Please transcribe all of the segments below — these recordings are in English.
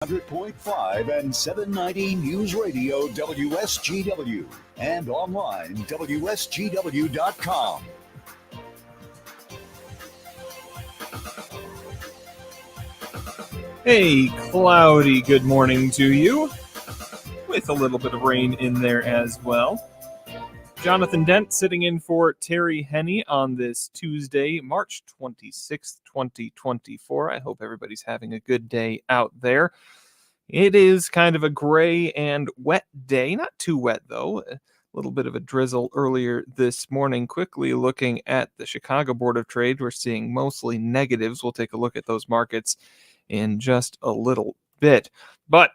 100.5 and 790 News Radio WSGW and online WSGW.com. Hey, cloudy good morning to you, with a little bit of rain in there as well. Jonathan Dent sitting in for Terry Henne on this Tuesday, March 26th, 2024. I hope everybody's having a good day out there. It is kind of a gray and wet day, not too wet though. A little bit of a drizzle earlier this morning. Quickly looking at the Chicago Board of Trade, we're seeing mostly negatives. We'll take a look at those markets in just a little bit. But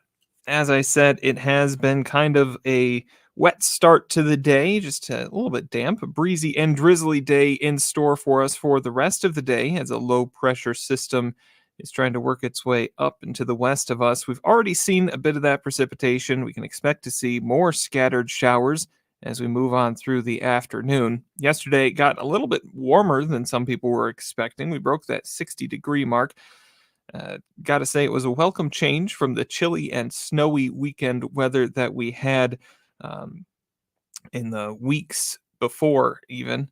as I said, it has been kind of a wet start to the day, just a little bit damp, a breezy and drizzly day in store for us for the rest of the day as a low pressure system is trying to work its way up into the west of us. We've already seen a bit of that precipitation. We can expect to see more scattered showers as we move on through the afternoon. Yesterday, it got a little bit warmer than some people were expecting. We broke that 60-degree mark. Got to say, it was a welcome change from the chilly and snowy weekend weather that we had in the weeks before even.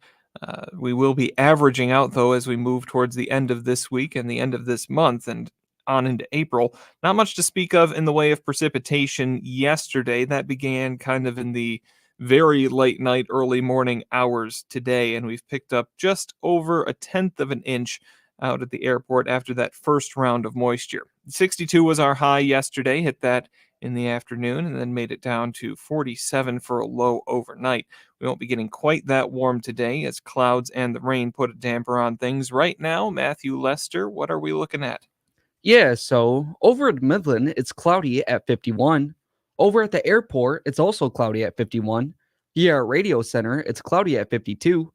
We will be averaging out, though, as we move towards the end of this week and the end of this month and on into April. Not much to speak of in the way of precipitation yesterday. That began kind of in the very late night, early morning hours today, and we've picked up just over 1/10 of an inch out at the airport after that first round of moisture. 62 was our high yesterday, hit that in the afternoon, and then made it down to 47 for a low overnight. We won't be getting quite that warm today as clouds and the rain put a damper on things. Right now, Matthew Lester, what are we looking at? Yeah, so over at Midland, it's cloudy at 51. Over at the airport, it's also cloudy at 51. Here at Radio Center, it's cloudy at 52.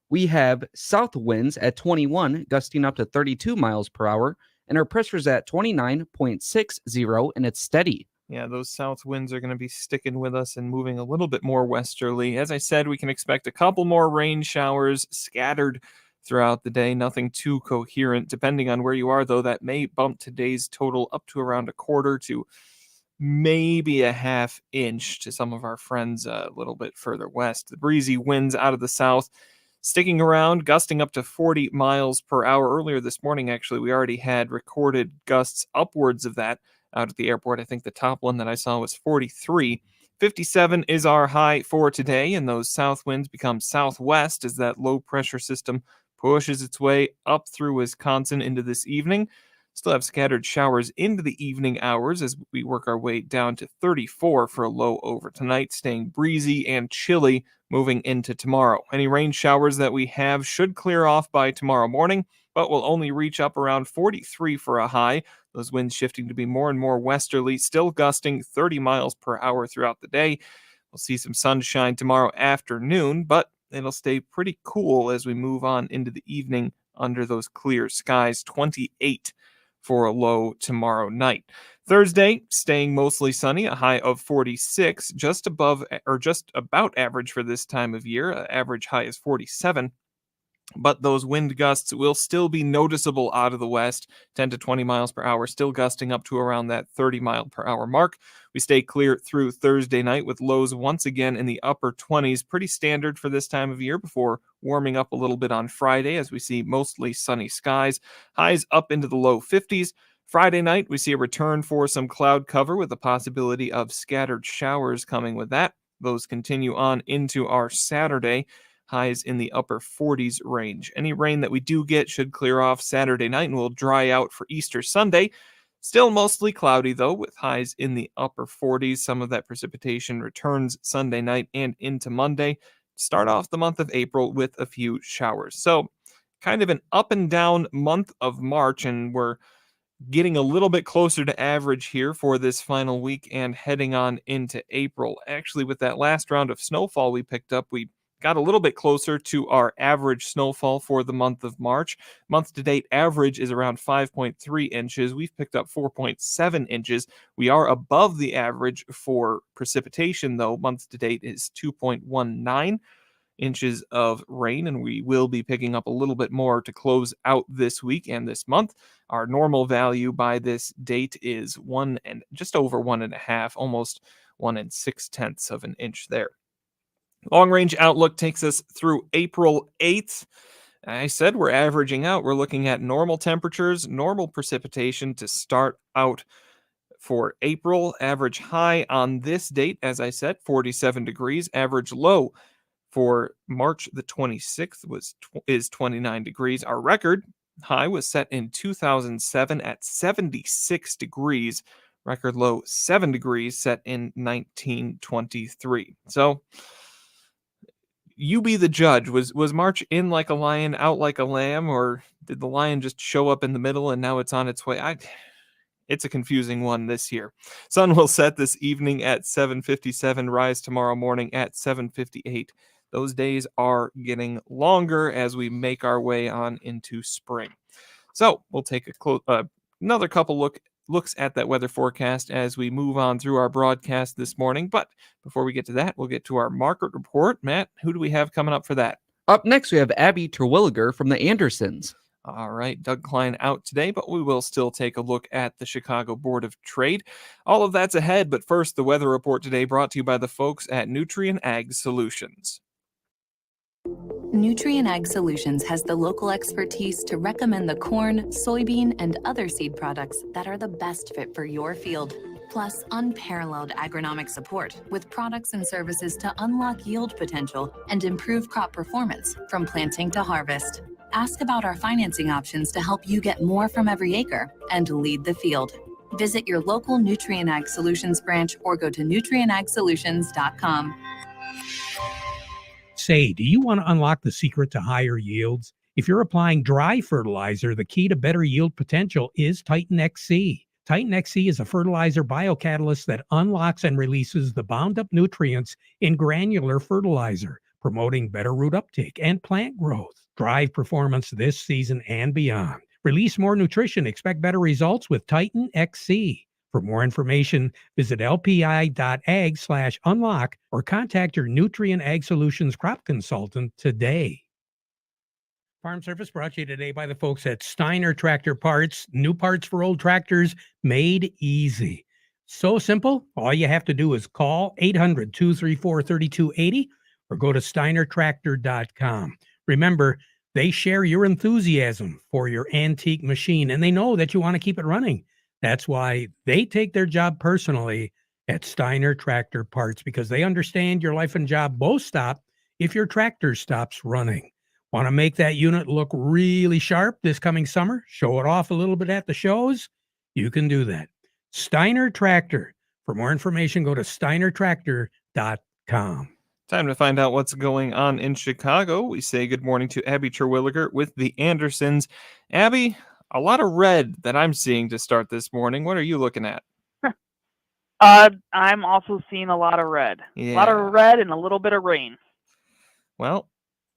We have south winds at 21, gusting up to 32 miles per hour, and our pressure's at 29.60, and it's steady. Yeah, those south winds are going to be sticking with us and moving a little bit more westerly. As I said, we can expect a couple more rain showers scattered throughout the day. Nothing too coherent. Depending on where you are, though, that may bump today's total up to around 1/4 to maybe 1/2 inch to some of our friends a little bit further west. The breezy winds out of the south sticking around, gusting up to 40 miles per hour. Earlier this morning, actually, we already had recorded gusts upwards of that out at the airport. I think the top one that I saw was 43. 57 is our high for today, and those south winds become southwest as that low pressure system pushes its way up through Wisconsin into this evening. Still have scattered showers into the evening hours as we work our way down to 34 for a low over tonight, staying breezy and chilly moving into tomorrow. Any rain showers that we have should clear off by tomorrow morning, but will only reach up around 43 for a high. Those winds shifting to be more and more westerly, still gusting 30 miles per hour throughout the day. We'll see some sunshine tomorrow afternoon, but it'll stay pretty cool as we move on into the evening under those clear skies. 28 for a low tomorrow night. Thursday, staying mostly sunny, a high of 46, just above or just about average for this time of year. Average high is 47. But those wind gusts will still be noticeable out of the west, 10 to 20 miles per hour, still gusting up to around that 30 mile per hour mark. We stay clear through Thursday night with lows once again in the upper 20s, pretty standard for this time of year, before warming up a little bit on Friday as we see mostly sunny skies. Highs up into the low 50s. Friday night, we see a return for some cloud cover with the possibility of scattered showers coming with that. Those continue on into our Saturday. Highs in the upper 40s range. Any rain that we do get should clear off Saturday night and will dry out for Easter Sunday. Still mostly cloudy, though, with highs in the upper 40s. Some of that precipitation returns Sunday night and into Monday. Start off the month of April with a few showers. So kind of an up and down month of March, and we're getting a little bit closer to average here for this final week and heading on into April. Actually, with that last round of snowfall we picked up, we got a little bit closer to our average snowfall for the month of March. Month to date average is around 5.3 inches. We've picked up 4.7 inches. We are above the average for precipitation, though. Month to date is 2.19 inches of rain, and we will be picking up a little bit more to close out this week and this month. Our normal value by this date is just over 1.5, almost 1 6/10 of an inch there. Long range outlook takes us through April 8th. I said we're averaging out. We're looking at normal temperatures, normal precipitation to start out for April. Average high on this date, as I said, 47 degrees. Average low for March the 26th is 29 degrees. Our record high was set in 2007 at 76 degrees. Record low 7 degrees set in 1923. So you be the judge. Was March in like a lion, out like a lamb, or did the lion just show up in the middle and now it's on its way? It's a confusing one this year. Sun will set this evening at 7:57, rise tomorrow morning at 7:58. Those days are getting longer as we make our way on into spring. So we'll take another couple looks at that weather forecast as we move on through our broadcast this morning. But before we get to that, we'll get to our market report. Matt, who do we have coming up for that? Up next, we have Abby Terwilliger from the Andersons. All right, Doug Klein out today, but we will still take a look at the Chicago Board of Trade. All of that's ahead, but first, the weather report today brought to you by the folks at Nutrien Ag Solutions. Nutrien Ag Solutions has the local expertise to recommend the corn, soybean, and other seed products that are the best fit for your field. Plus, unparalleled agronomic support with products and services to unlock yield potential and improve crop performance from planting to harvest. Ask about our financing options to help you get more from every acre and lead the field. Visit your local Nutrien Ag Solutions branch or go to nutrienagsolutions.com. Say, do you want to unlock the secret to higher yields? If you're applying dry fertilizer, the key to better yield potential is Titan XC. Titan XC is a fertilizer biocatalyst that unlocks and releases the bound up nutrients in granular fertilizer, promoting better root uptake and plant growth. Drive performance this season and beyond. Release more nutrition. Expect better results with Titan XC. For more information, visit lpi.ag/unlock or contact your Nutrien Ag Solutions crop consultant today. Farm Service brought to you today by the folks at Steiner Tractor Parts. New parts for old tractors made easy. So simple. All you have to do is call 800-234-3280 or go to steinertractor.com. Remember, they share your enthusiasm for your antique machine, and they know that you want to keep it running. That's why they take their job personally at Steiner Tractor Parts, because they understand your life and job both stop if your tractor stops running. Want to make that unit look really sharp this coming summer? Show it off a little bit at the shows? You can do that. Steiner Tractor. For more information, go to steinertractor.com. Time to find out what's going on in Chicago. We say good morning to Abby Terwilliger with the Andersons. Abby, a lot of red that I'm seeing to start this morning. What are you looking at? I'm also seeing a lot of red. Yeah. A lot of red and a little bit of rain. Well,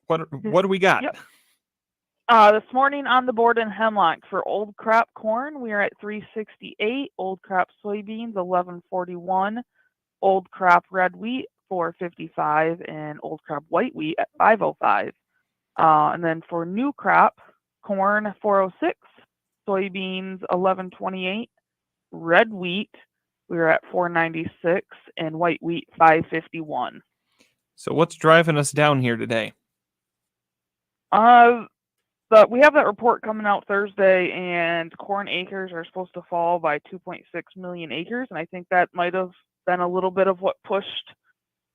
what do we got? Yep. This morning on the board in Hemlock for old crop corn, we are at 368. Old crop soybeans, 1141. Old crop red wheat, 455, and old crop white wheat at 505. And then for new crop corn, 406. Soybeans, 1128. Red wheat, we were at 496, and white wheat, 551. So what's driving us down here today? But we have that report coming out Thursday, and corn acres are supposed to fall by 2.6 million acres, and I think that might have been a little bit of what pushed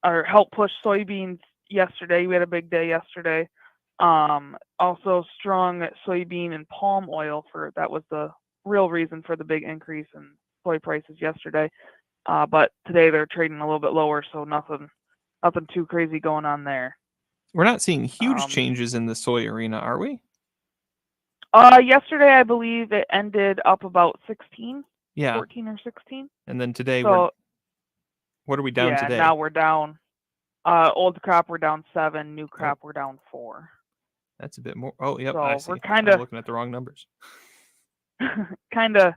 or helped push soybeans yesterday. We had a big day yesterday. Also strong soybean and palm oil that was the real reason for the big increase in soy prices yesterday. But today they're trading a little bit lower, so nothing too crazy going on there. We're not seeing huge changes in the soy arena, are we? Yesterday, I believe it ended up about 16, 14 or 16. And then today, what are we down today? Yeah, now we're down. Old crop, we're down 7. New crop, we're down 4. That's a bit more. Oh, yep. So I see. we're I'm looking at the wrong numbers. kind of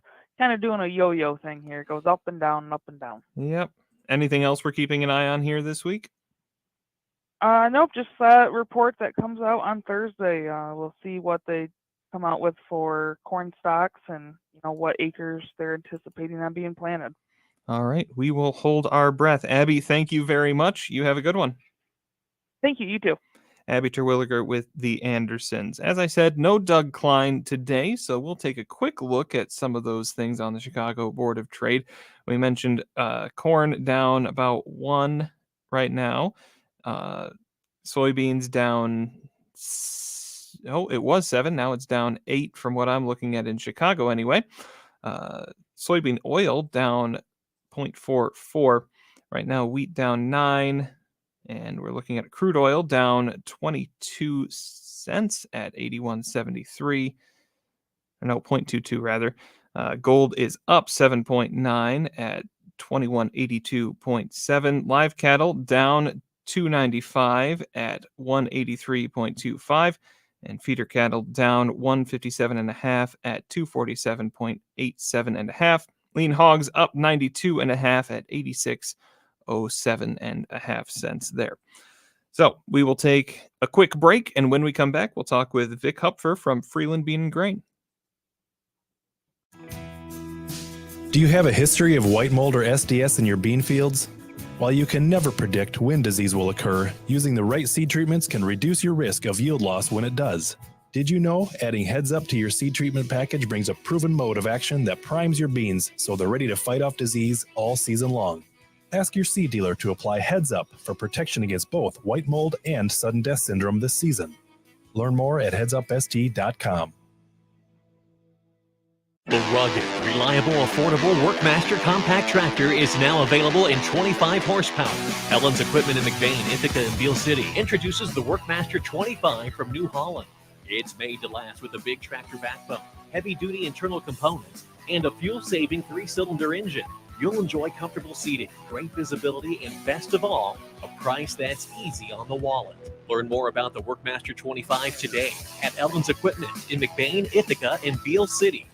doing a yo-yo thing here. It goes up and down, up and down. Yep. Anything else we're keeping an eye on here this week? Nope. Just that report that comes out on Thursday. We'll see what they come out with for corn stalks and what acres they're anticipating on being planted. All right. We will hold our breath. Abby, thank you very much. You have a good one. Thank you. You too. Abby Terwilliger with the Andersons. As I said, no Doug Klein today, so we'll take a quick look at some of those things on the Chicago Board of Trade. We mentioned corn down about 1 right now. Soybeans down, it was 7. Now it's down 8 from what I'm looking at in Chicago anyway. Soybean oil down 0.44. Right now, wheat down 9. And we're looking at crude oil down 22 cents at 81.73. No, 0.22 rather. Gold is up 7.9 at 2182.7. Live cattle down 295 at 183.25. And feeder cattle down 157.5 at 247.87.5. Lean hogs up 92.5 at 86.07.5 cents there. So we will take a quick break, and when we come back, we'll talk with Vic Hupfer from Freeland Bean and Grain. Do you have a history of white mold or SDS in your bean fields? While you can never predict when disease will occur, using the right seed treatments can reduce your risk of yield loss when it does. Did you know adding Heads Up to your seed treatment package brings a proven mode of action that primes your beans so they're ready to fight off disease all season long? Ask your seed dealer to apply Heads Up for protection against both white mold and sudden death syndrome this season. Learn more at headsupst.com. The rugged, reliable, affordable Workmaster compact tractor is now available in 25 horsepower. Ellen's Equipment in McBain, Ithaca, and Beale City introduces the Workmaster 25 from New Holland. It's made to last with a big tractor backbone, heavy-duty internal components, and a fuel-saving 3-cylinder engine. You'll enjoy comfortable seating, great visibility, and best of all, a price that's easy on the wallet. Learn more about the Workmaster 25 today at Ellen's Equipment in McBain, Ithaca, and Beale City.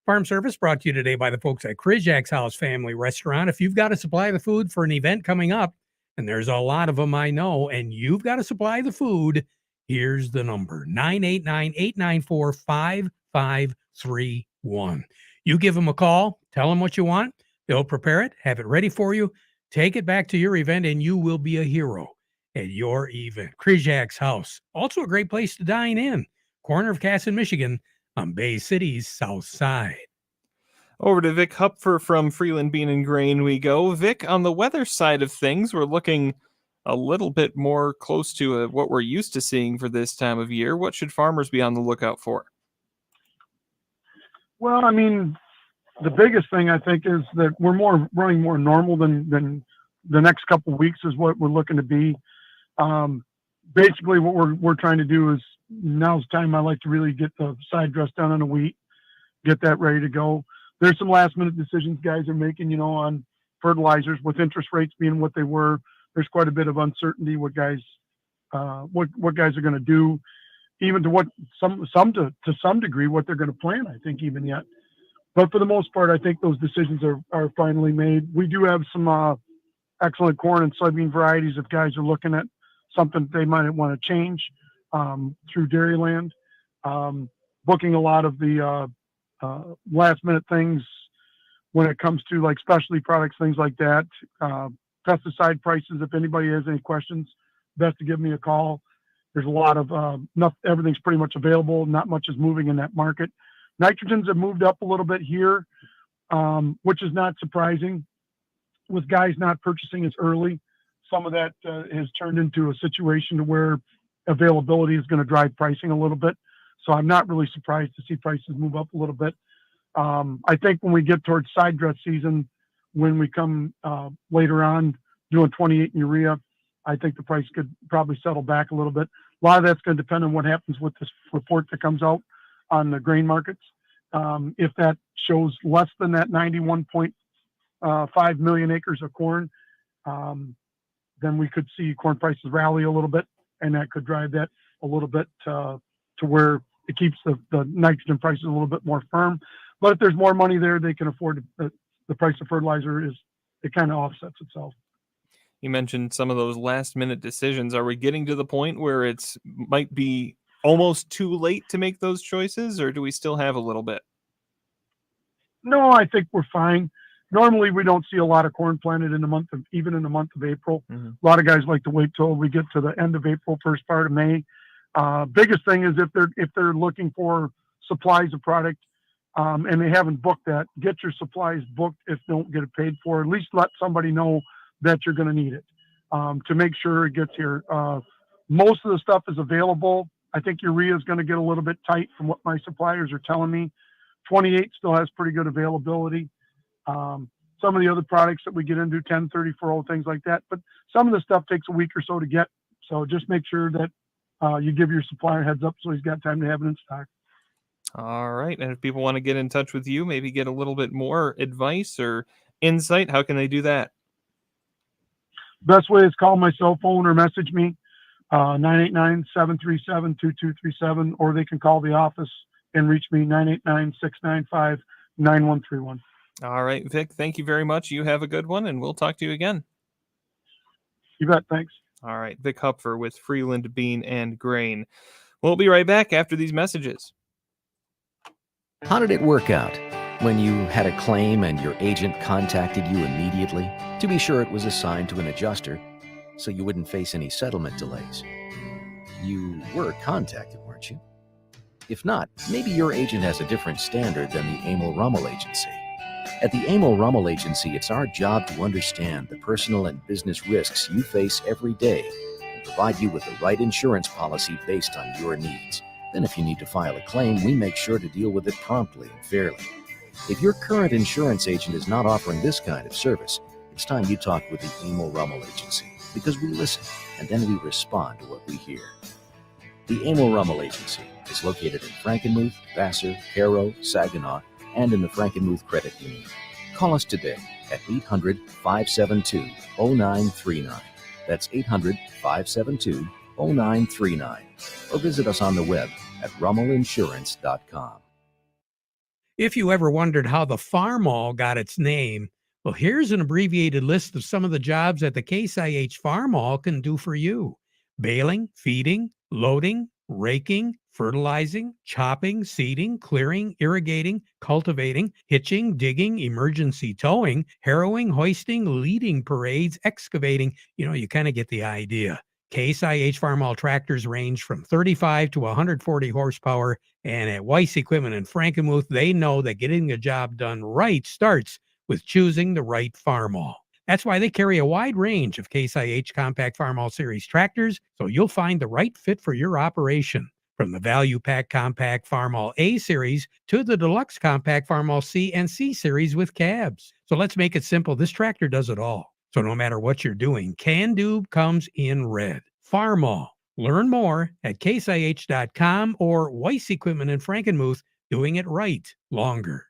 Farm Service brought to you today by the folks at Kryjak's House Family Restaurant. If you've got to supply the food for an event coming up, and there's a lot of them I know, and you've got to supply the food, here's the number, 989-894-5531. You give them a call, tell them what you want, they'll prepare it, have it ready for you, take it back to your event, and you will be a hero at your event. Kryjak's House, also a great place to dine in, corner of Cass in Michigan, on Bay City's south side. Over to Vic Hupfer from Freeland Bean and Grain we go. Vic, on the weather side of things, we're looking a little bit more close to what we're used to seeing for this time of year. What should farmers be on the lookout for? Well, I mean, the biggest thing I think is that we're running more normal than the next couple of weeks is what we're looking to be. Basically, what we're trying to do is now's the time I like to really get the side dress done on the wheat, get that ready to go. There's some last minute decisions guys are making, on fertilizers with interest rates being what they were. There's quite a bit of uncertainty what guys are going to do, even to what to some degree what they're going to plan. I think even yet, but for the most part, I think those decisions are finally made. We do have some excellent corn and soybean varieties if guys are looking at something they might want to change through Dairyland. Booking a lot of the last minute things when it comes to like specialty products, things like that. Pesticide prices, if anybody has any questions, best to give me a call. There's a lot of everything's pretty much available. Not much is moving in that market. Nitrogens have moved up a little bit here, which is not surprising with guys not purchasing as early. Some of that has turned into a situation to where availability is going to drive pricing a little bit. So I'm not really surprised to see prices move up a little bit. I think when we get towards side dress season, when we come later on doing 28 in urea, I think the price could probably settle back a little bit. A lot of that's going to depend on what happens with this report that comes out on the grain markets. If that shows less than that 91.5 million acres of corn, then we could see corn prices rally a little bit, and that could drive that a little bit to where it keeps the nitrogen prices a little bit more firm. But if there's more money there, they can afford the price of fertilizer it kind of offsets itself. You mentioned some of those last minute decisions. Are we getting to the point where it's might be almost too late to make those choices, or do we still have a little bit? No, I think we're fine. Normally, we don't see a lot of corn planted in the month of April. Mm-hmm. A lot of guys like to wait till we get to the end of April, first part of May. Biggest thing is if they're looking for supplies of product and they haven't booked that, get your supplies booked. If they don't get it paid for, at least let somebody know that you're going to need it to make sure it gets here. Most of the stuff is available. I think urea is going to get a little bit tight from what my suppliers are telling me. 28 still has pretty good availability. Some of the other products that we get into, 10, 30, 40, things like that. But some of the stuff takes a week or so to get. So just make sure that you give your supplier heads up so he's got time to have it in stock. All right. And if people want to get in touch with you, maybe get a little bit more advice or insight, how can they do that? Best way is call my cell phone or message me, 989-737-2237, or they can call the office and reach me, 989-695-9131. All right, Vic, thank you very much. You have a good one, and we'll talk to you again. You bet. Thanks. All right, Vic Hupfer with Freeland Bean and Grain. We'll be right back after these messages. How did it work out? When you had a claim and your agent contacted you immediately to be sure it was assigned to an adjuster so you wouldn't face any settlement delays. You were contacted, weren't you? If not, maybe your agent has a different standard than the Emil Rummel Agency. At the Emil Rummel Agency, it's our job to understand the personal and business risks you face every day and provide you with the right insurance policy based on your needs. Then if you need to file a claim, we make sure to deal with it promptly and fairly. If your current insurance agent is not offering this kind of service, it's time you talk with the Emil Rummel Agency, because we listen and then we respond to what we hear. The Emil Rummel Agency is located in Frankenmuth, Vassar, Harrow, Saginaw, and in the Frankenmuth Credit Union. Call us today at 800-572-0939. That's 800-572-0939. Or visit us on the web at rummelinsurance.com. If you ever wondered how the Farm Mall got its name, well, here's an abbreviated list of some of the jobs that the Case IH Farm Mall can do for you. Baling, feeding, loading, raking, fertilizing, chopping, seeding, clearing, irrigating, cultivating, hitching, digging, emergency towing, harrowing, hoisting, leading parades, excavating. You kind of get the idea. Case IH Farm Mall tractors range from 35 to 140 horsepower, and at Weiss Equipment in Frankenmuth, they know that getting the job done right starts with choosing the right Farm Mall. That's why they carry a wide range of Case IH Compact Farm Mall Series tractors, so you'll find the right fit for your operation. From the Value Pack Compact Farm Mall A Series to the Deluxe Compact Farm Mall C and C Series with cabs. So let's make it simple. This tractor does it all. So no matter what you're doing, Can Do comes in red. Farm Mall. Learn more at caseih.com or Weiss Equipment in Frankenmuth, doing it right longer.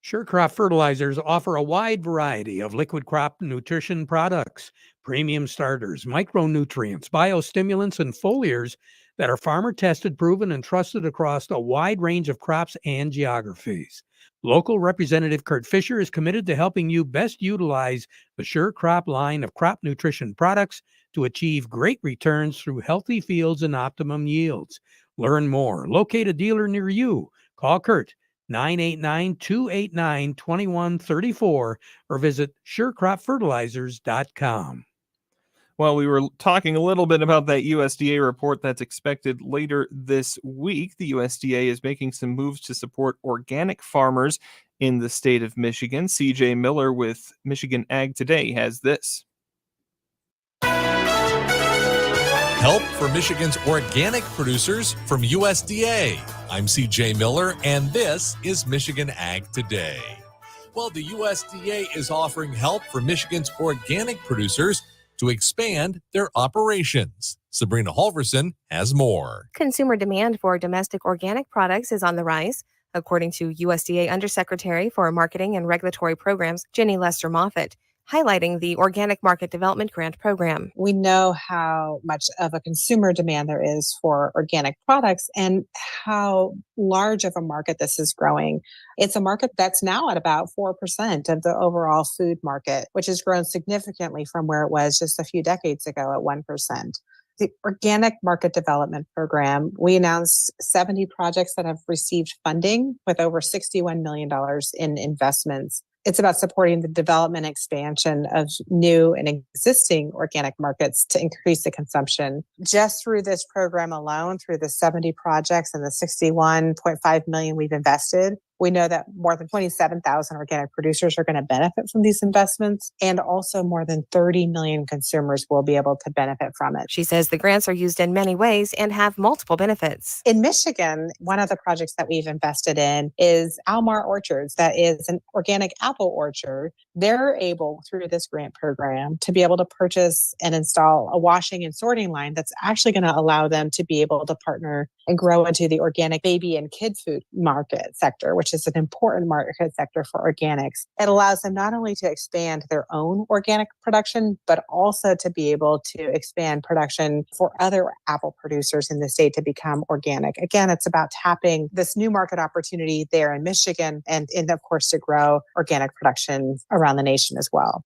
Sure Crop Fertilizers offer a wide variety of liquid crop nutrition products, premium starters, micronutrients, biostimulants, and foliars that are farmer tested, proven, and trusted across a wide range of crops and geographies. Local Representative Kurt Fisher is committed to helping you best utilize the Sure Crop line of crop nutrition products to achieve great returns through healthy fields and optimum yields. Learn more. Locate a dealer near you. Call Kurt 989-289-2134 or visit surecropfertilizers.com. Well, we were talking a little bit about that USDA report that's expected later this week. The USDA is making some moves to support organic farmers in the state of Michigan. CJ Miller with Michigan Ag Today has this. Help for Michigan's organic producers from USDA. I'm CJ Miller, and this is Michigan Ag Today. Well, the USDA is offering help for Michigan's organic producers to expand their operations. Sabrina Halverson has more. Consumer demand for domestic organic products is on the rise, according to USDA Undersecretary for Marketing and Regulatory Programs, Jenny Lester Moffitt, highlighting the Organic Market Development Grant Program. We know how much of a consumer demand there is for organic products and how large of a market this is growing. It's a market that's now at about 4% of the overall food market, which has grown significantly from where it was just a few decades ago at 1%. The Organic Market Development Program, we announced 70 projects that have received funding with over $61 million in investments. It's about supporting the development and expansion of new and existing organic markets to increase the consumption. Just through this program alone, through the 70 projects and the $61.5 million we've invested, we know that more than 27,000 organic producers are going to benefit from these investments, and also more than 30 million consumers will be able to benefit from it. She says the grants are used in many ways and have multiple benefits. In Michigan, one of the projects that we've invested in is Almar Orchards. That is an organic apple orchard. They're able, through this grant program, to be able to purchase and install a washing and sorting line that's actually going to allow them to be able to partner and grow into the organic baby and kid food market sector, which is an important market sector for organics. It allows them not only to expand their own organic production, but also to be able to expand production for other apple producers in the state to become organic. Again, it's about tapping this new market opportunity there in Michigan and of course, to grow organic production around the nation as well.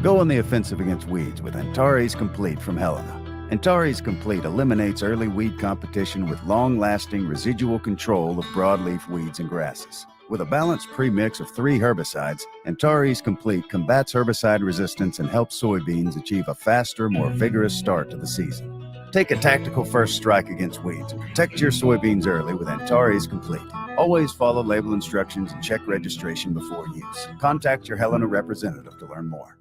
Go on the offensive against weeds with Antares Complete from Helena. Antares Complete eliminates early weed competition with long-lasting residual control of broadleaf weeds and grasses. With a balanced premix of 3 herbicides, Antares Complete combats herbicide resistance and helps soybeans achieve a faster, more vigorous start to the season. Take a tactical first strike against weeds and protect your soybeans early with Antares Complete. Always follow label instructions and check registration before use. Contact your Helena representative to learn more.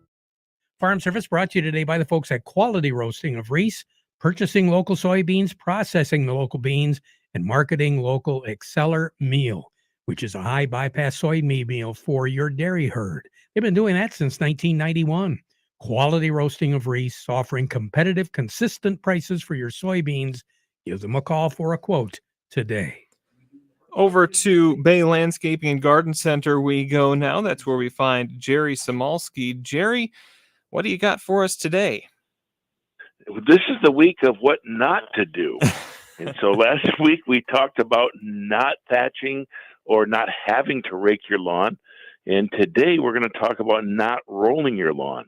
Farm Service brought to you today by the folks at Quality Roasting of Reese, purchasing local soybeans, processing the local beans, and marketing local Exceller meal, which is a high bypass soybean meal for your dairy herd. They've been doing that since 1991. Quality Roasting of Reese, offering competitive, consistent prices for your soybeans. Give them a call for a quote today. Over to Bay Landscaping and Garden Center we go now. That's where we find Jerry Samalski. Jerry, what do you got for us today? This is the week of what not to do. And so last week we talked about not thatching or not having to rake your lawn. And today we're going to talk about not rolling your lawn.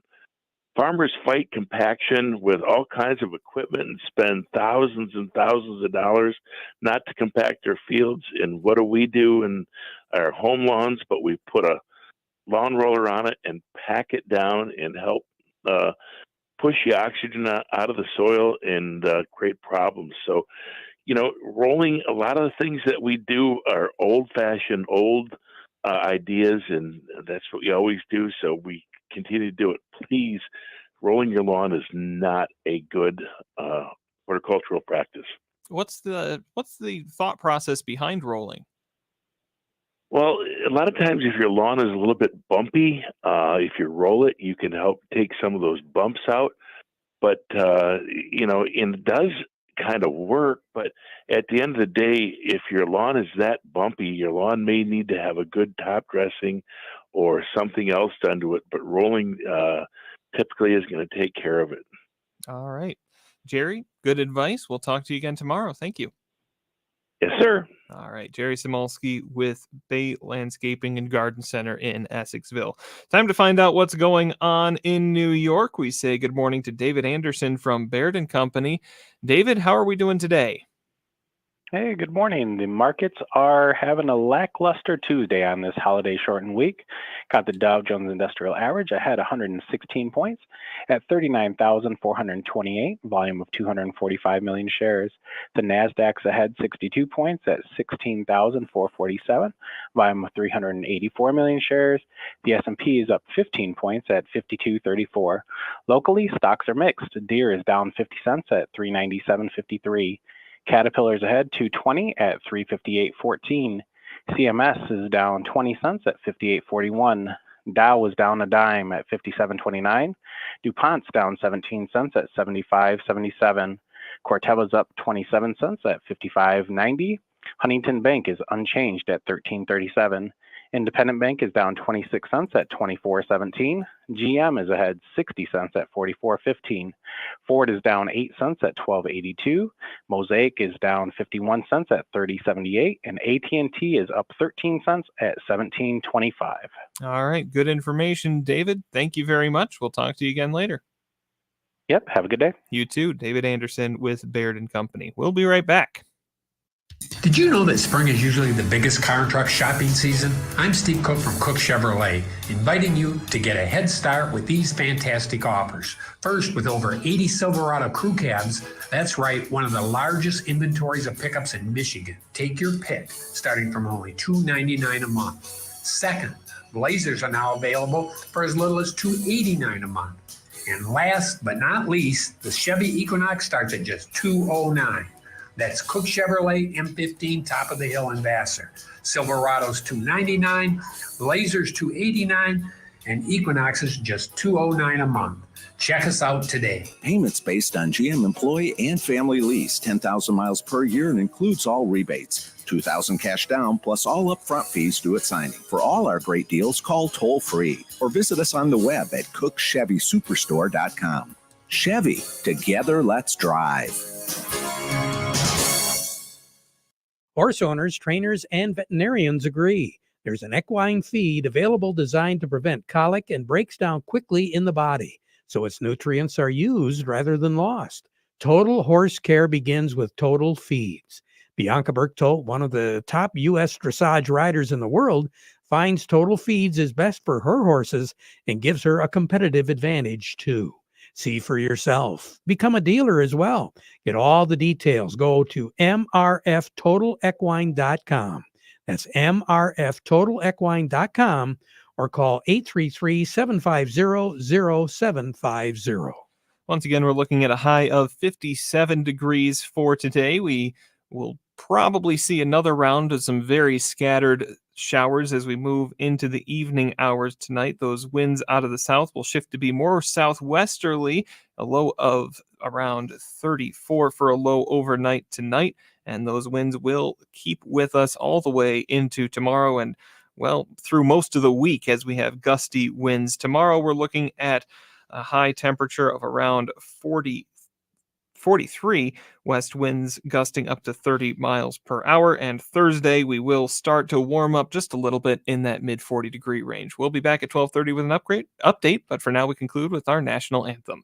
Farmers fight compaction with all kinds of equipment and spend thousands and thousands of dollars not to compact their fields. And what do we do in our home lawns? But we put a lawn roller on it and pack it down and help push the oxygen out of the soil and create problems. So, rolling, a lot of the things that we do are old-fashioned, old ideas, and that's what we always do. So we continue to do it. Please, rolling your lawn is not a good horticultural practice. What's the thought process behind rolling? Well, a lot of times if your lawn is a little bit bumpy, if you roll it, you can help take some of those bumps out. But, and it does kind of work. But at the end of the day, if your lawn is that bumpy, your lawn may need to have a good top dressing or something else done to it. But rolling typically is going to take care of it. All right. Jerry, good advice. We'll talk to you again tomorrow. Thank you. Yes, sir. All right. Jerry Samalski with Bay Landscaping and Garden Center in Essexville. Time to find out what's going on in New York. We say good morning to David Anderson from Baird & Company. David, how are we doing today? Hey, good morning. The markets are having a lackluster Tuesday on this holiday shortened week. Got the Dow Jones Industrial Average ahead 116 points at 39,428, volume of 245 million shares. The Nasdaq's ahead 62 points at 16,447, volume of 384 million shares. The S&P is up 15 points at 5234. Locally, stocks are mixed. Deere is down 50 cents at 397.53. Caterpillar's ahead 220 at 358.14. CMS is down 20 cents at 58.41. Dow was down a dime at 57.29. DuPont's down 17 cents at 75.77. Corteva's up 27 cents at 55.90. Huntington Bank is unchanged at 13.37. Independent Bank is down 26 cents at 24.17. GM is ahead 60 cents at 44.15. Ford is down 8 cents at 12.82. Mosaic is down 51 cents at 30.78. And AT&T is up 13 cents at 17.25. All right. Good information, David. Thank you very much. We'll talk to you again later. Yep. Have a good day. You too. David Anderson with Baird & Company. We'll be right back. Did you know that spring is usually the biggest car and truck shopping season? I'm Steve Cook from Cook Chevrolet, inviting you to get a head start with these fantastic offers. First, with over 80 Silverado crew cabs, that's right, one of the largest inventories of pickups in Michigan. Take your pick, starting from only $299 a month. Second, Blazers are now available for as little as $289 a month. And last but not least, the Chevy Equinox starts at just $209. That's Cook Chevrolet M15 top of the hill in Vassar. Silverado's $299, Blazers $289, and Equinoxes just $209 a month. Check us out today. Payments based on GM employee and family lease, 10,000 miles per year, and includes all rebates. $2,000 cash down plus all upfront fees due at signing. For all our great deals, call toll free or visit us on the web at cookchevysuperstore.com. Chevy, together let's drive. Horse owners, trainers, and veterinarians agree. There's an equine feed available designed to prevent colic and breaks down quickly in the body, so its nutrients are used rather than lost. Total horse care begins with Total Feeds. Bianca Berchtold, one of the top U.S. dressage riders in the world, finds Total Feeds is best for her horses and gives her a competitive advantage too. See for yourself. Become a dealer as well. Get all the details. Go to mrftotalequine.com. That's mrftotalequine.com or call 833-750-0750. Once again, we're looking at a high of 57 degrees for today. We will probably see another round of some very scattered showers as we move into the evening hours tonight. Those winds out of the south will shift to be more southwesterly, a low of around 34 for a low overnight tonight, and those winds will keep with us all the way into tomorrow and, well, through most of the week as we have gusty winds. Tomorrow we're looking at a high temperature of around 43, west winds gusting up to 30 miles per hour. And Thursday, we will start to warm up just a little bit in that mid 40 degree range. We'll be back at 12:30 with an update, but for now, we conclude with our national anthem.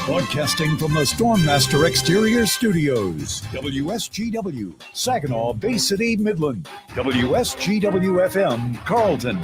Broadcasting from the Stormmaster Exterior Studios, WSGW, Saginaw Bay City, Midland, WSGW FM, Carlton.